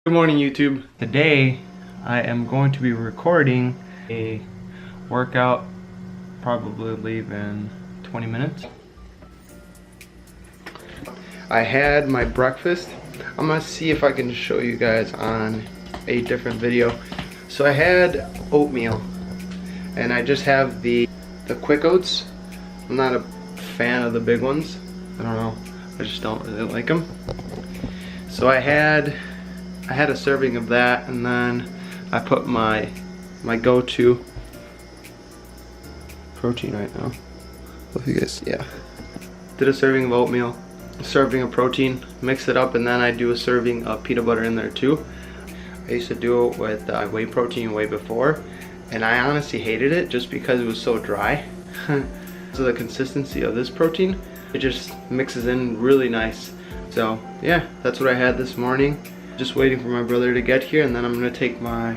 Good morning, YouTube. Today I am going to be recording a workout, probably leave in 20 minutes. I had my breakfast. I'm gonna see if I can show you guys on a different video. So I had oatmeal, and I just have the quick oats. I'm not a fan of the big ones. I don't know, I just don't really like them. So I had a serving of that, and then I put my go-to protein right now. Hope you guys, yeah. Did a serving of oatmeal, a serving of protein, mix it up, and then I do a serving of peanut butter in there too. I used to do it with whey protein way before, and I honestly hated it just because it was so dry. So the consistency of this protein, it just mixes in really nice. So yeah, that's what I had this morning. Just waiting for my brother to get here, and then I'm gonna take my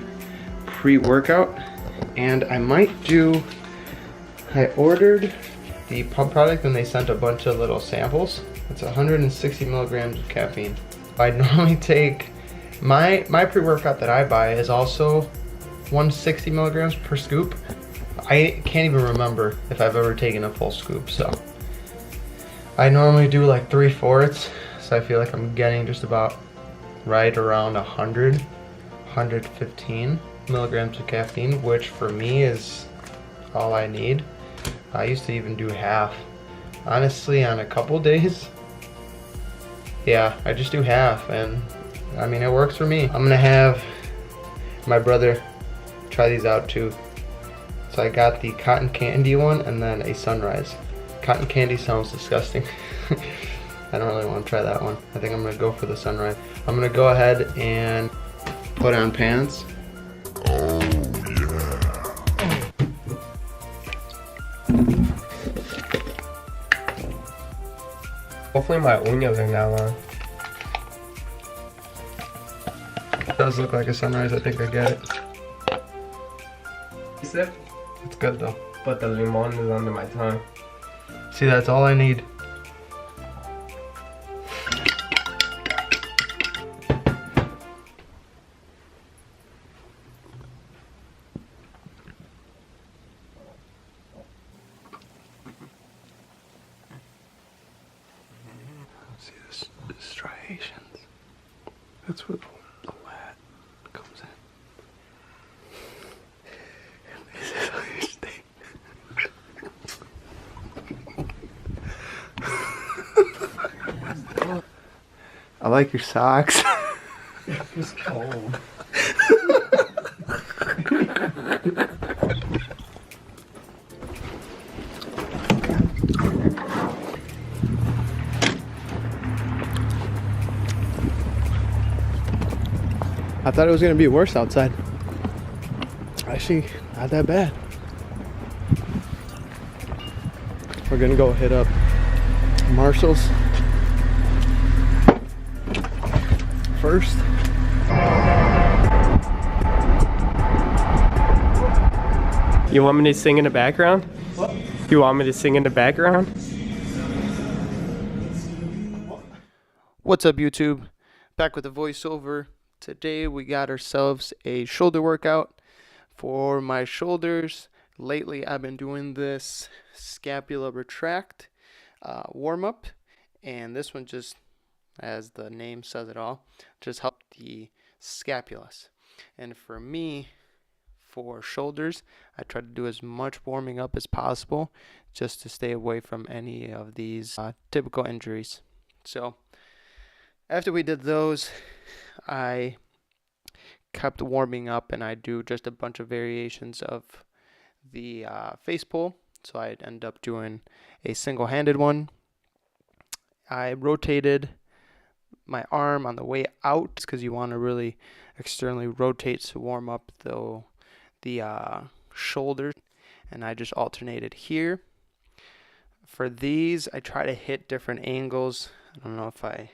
pre-workout, and I ordered the pump product and they sent a bunch of little samples. It's 160 milligrams of caffeine. I normally take my pre-workout that I buy is also 160 milligrams per scoop. I can't even remember if I've ever taken a full scoop, so I normally do like 3/4, so I feel like I'm getting just about right around 115 milligrams of caffeine, which for me is all I need. I used to even do half. Honestly, on a couple days, yeah, I just do half, and I mean, it works for me. I'm gonna have my brother try these out too. So I got the cotton candy one and then a sunrise. Cotton candy sounds disgusting. I don't really want to try that one. I think I'm gonna go for the sunrise. I'm gonna go ahead and put on pants. Oh yeah. Hopefully my uñas are not long. It does look like a sunrise. I think I get it. Is it? It's good though. But the limon is under my tongue. See, that's all I need. See this striations. That's where the lat comes in. This is how you stay. I like your socks. It's cold. I thought it was gonna be worse outside. Actually, not that bad. We're gonna go hit up Marshall's first. You want me to sing in the background? What? You want me to sing in the background? What's up, YouTube? Back with a voiceover. Today we got ourselves a shoulder workout for my shoulders. Lately I've been doing this scapula retract warm-up, and this one, just as the name says it all, just help the scapulas. And for me, for shoulders, I try to do as much warming up as possible just to stay away from any of these typical injuries. So after we did those, I kept warming up, and I do just a bunch of variations of the face pull. So I'd end up doing a single-handed one. I rotated my arm on the way out because you want to really externally rotate to warm up the shoulder, and I just alternated here. For these, I try to hit different angles. I don't know if I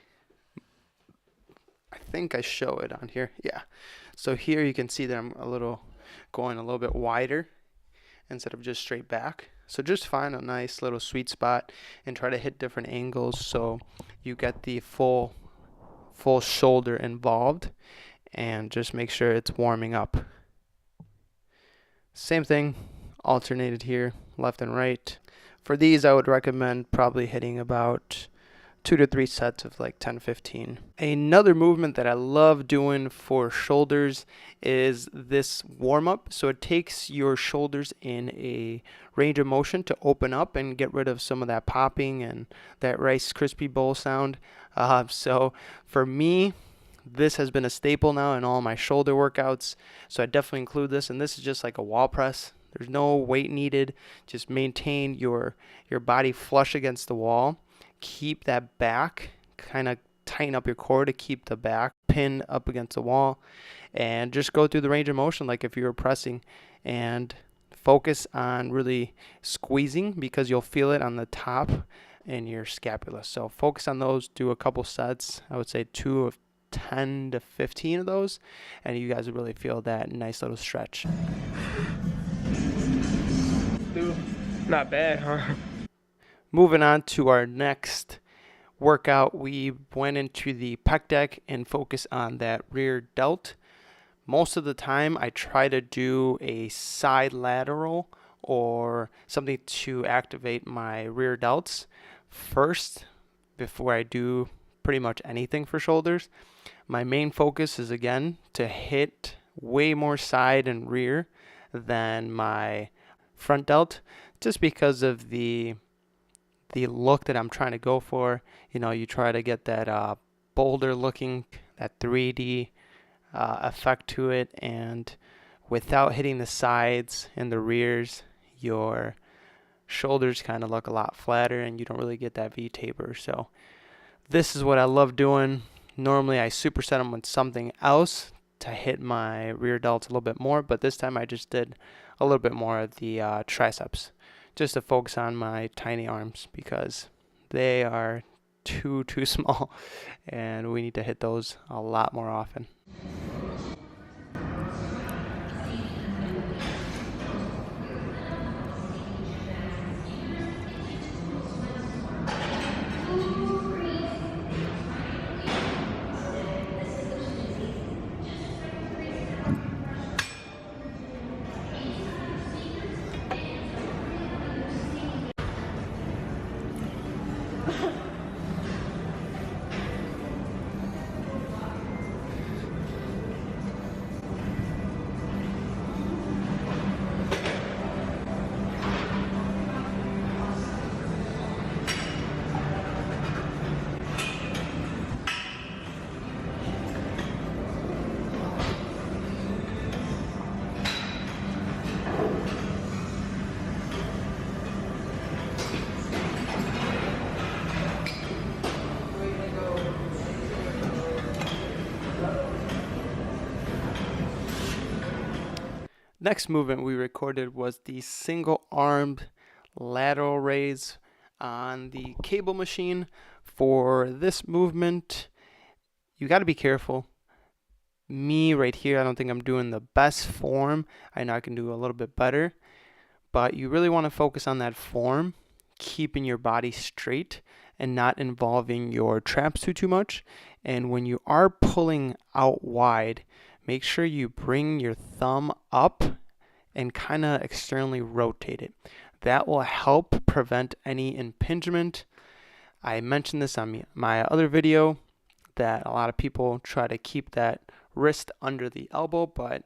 think I show it on here. Yeah. So here you can see that I'm going a little bit wider instead of just straight back. So just find a nice little sweet spot and try to hit different angles so you get the full shoulder involved. and just make sure it's warming up. Same thing, alternated here, left and right. For these, I would recommend probably hitting about 2 to 3 sets of like 10-15. Another movement that I love doing for shoulders is this warm up. So it takes your shoulders in a range of motion to open up and get rid of some of that popping and that Rice Krispie bowl sound. So for me, this has been a staple now in all my shoulder workouts. So I definitely include this, and this is just like a wall press. There's no weight needed. Just maintain your body flush against the wall. Keep that back, kind of tighten up your core to keep the back pinned up against the wall, and just go through the range of motion like if you were pressing, and focus on really squeezing because you'll feel it on the top and your scapula. So focus on those, do a couple sets. I would say 2 of 10 to 15 of those, and you guys will really feel that nice little stretch. Dude, not bad, huh? Moving on to our next workout, we went into the pec deck and focus on that rear delt. Most of the time, I try to do a side lateral or something to activate my rear delts first before I do pretty much anything for shoulders. My main focus is, again, to hit way more side and rear than my front delt, just because of the look that I'm trying to go for. You know, you try to get that boulder looking, that 3D effect to it, and without hitting the sides and the rears, your shoulders kind of look a lot flatter and you don't really get that V taper. So this is what I love doing. Normally I superset them with something else to hit my rear delts a little bit more, but this time I just did a little bit more of the triceps, just to focus on my tiny arms because they are too small and we need to hit those a lot more often. Next movement we recorded was the single armed lateral raise on the cable machine. For this movement, you got to be careful. Me right here, I don't think I'm doing the best form. I know I can do a little bit better, but you really want to focus on that form, keeping your body straight and not involving your traps too much. And when you are pulling out wide, make sure you bring your thumb up and kind of externally rotate it. That will help prevent any impingement. I mentioned this on my other video that a lot of people try to keep that wrist under the elbow, but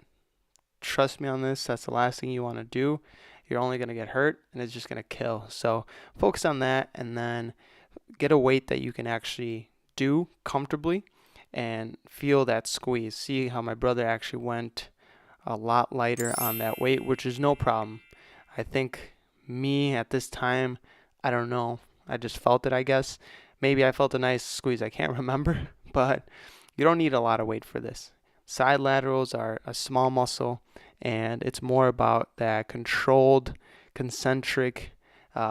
trust me on this, that's the last thing you want to do. You're only going to get hurt and it's just going to kill. So focus on that and then get a weight that you can actually do comfortably and feel that squeeze. See how my brother actually went a lot lighter on that weight, which is no problem. I think me at this time, I don't know, I just felt it, I guess. Maybe I felt a nice squeeze, I can't remember, but you don't need a lot of weight for this. Side laterals are a small muscle, and it's more about that controlled, concentric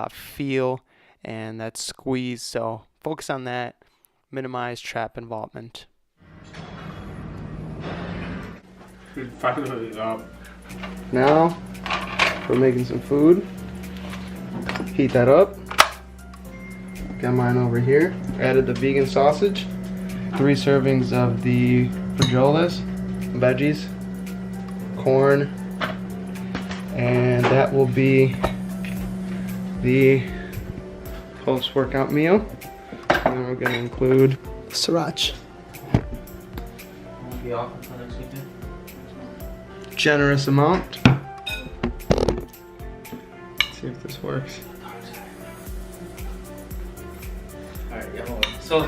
feel and that squeeze. So focus on that, minimize trap involvement. Finally up. Now we're making some food. Heat that up. Got mine over here. Added the vegan sausage. 3 servings of the frijolies. veggies, corn, and that will be the post-workout meal. And then we're gonna include sriracha. Be off until next weekend. Generous amount. Let's see if this works. Alright, yeah, so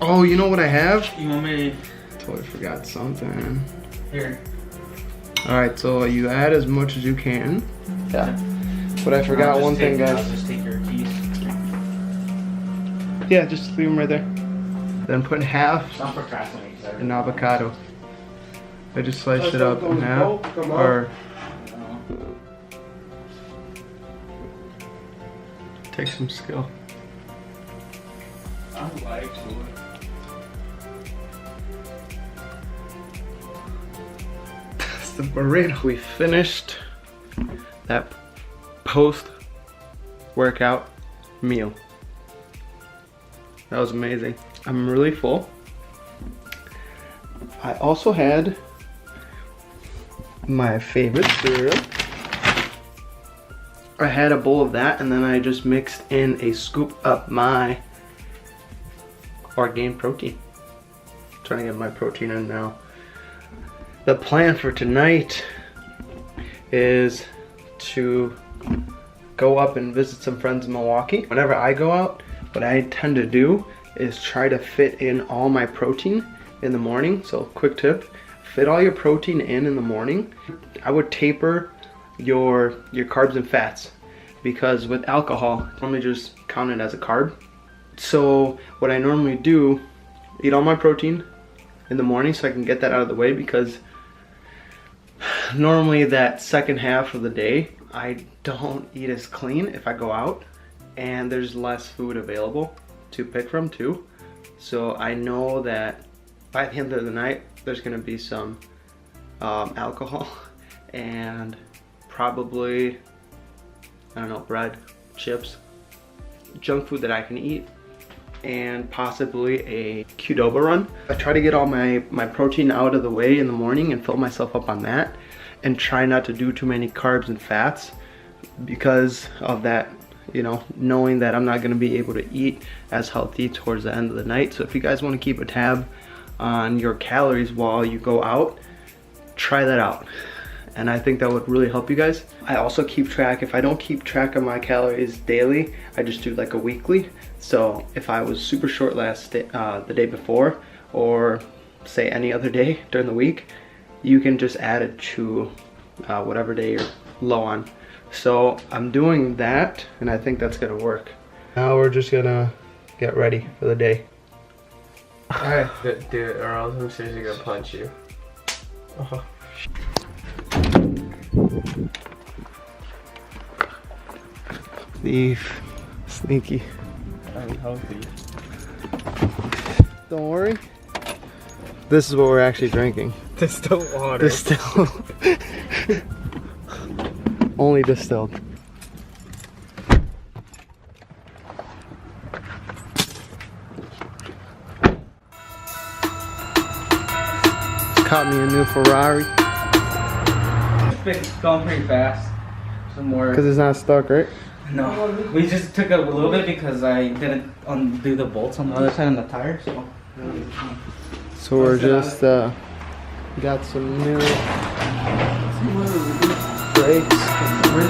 Oh, you know what I have? you want me Totally forgot something. here? Alright, so you add as much as you can. Yeah. But I forgot one thing, I'll guys. just take your keys. Yeah, just leave them right there. Then put half Don't procrastinate. an avocado. I just sliced it up in half. Or take some skill. I like to. That's the burrito. We finished that post-workout meal. That was amazing. I'm really full. I also had my favorite cereal. I had a bowl of that, and then I just mixed in a scoop of my organic protein. Trying to get my protein in now. The plan for tonight is to go up and visit some friends in Milwaukee. Whenever I go out, what I tend to do is try to fit in all my protein in the morning. So quick tip, fit all your protein in the morning. I would taper your carbs and fats, because with alcohol, it's normally just counted as a carb. So what I normally do, eat all my protein in the morning so I can get that out of the way, because normally that second half of the day, I don't eat as clean if I go out, and there's less food available to pick from too. So I know that by the end of the night, there's gonna be some alcohol and probably, I don't know, bread, chips, junk food that I can eat, and possibly a Qdoba run. I try to get all my protein out of the way in the morning and fill myself up on that, and try not to do too many carbs and fats because of that, you know, knowing that I'm not going to be able to eat as healthy towards the end of the night. So if you guys want to keep a tab on your calories while you go out, try that out. And I think that would really help you guys. I also keep track. If I don't keep track of my calories daily, I just do like a weekly. So if I was super short the day before, or say any other day during the week, you can just add it to whatever day you're low on. So I'm doing that, and I think that's gonna work. Now we're just gonna get ready for the day. Alright, do it, or else I'm seriously gonna punch you. Oh. Thief. Sneaky. Unhealthy. Don't worry. This is what we're actually drinking. Distilled water. Distilled. Only distilled. Caught me a new Ferrari. It's going pretty fast. Some more. Because it's not stuck, right? No, we just took a little bit because I didn't undo the bolts on the other side of the tire, so. So we're just got some new brakes, new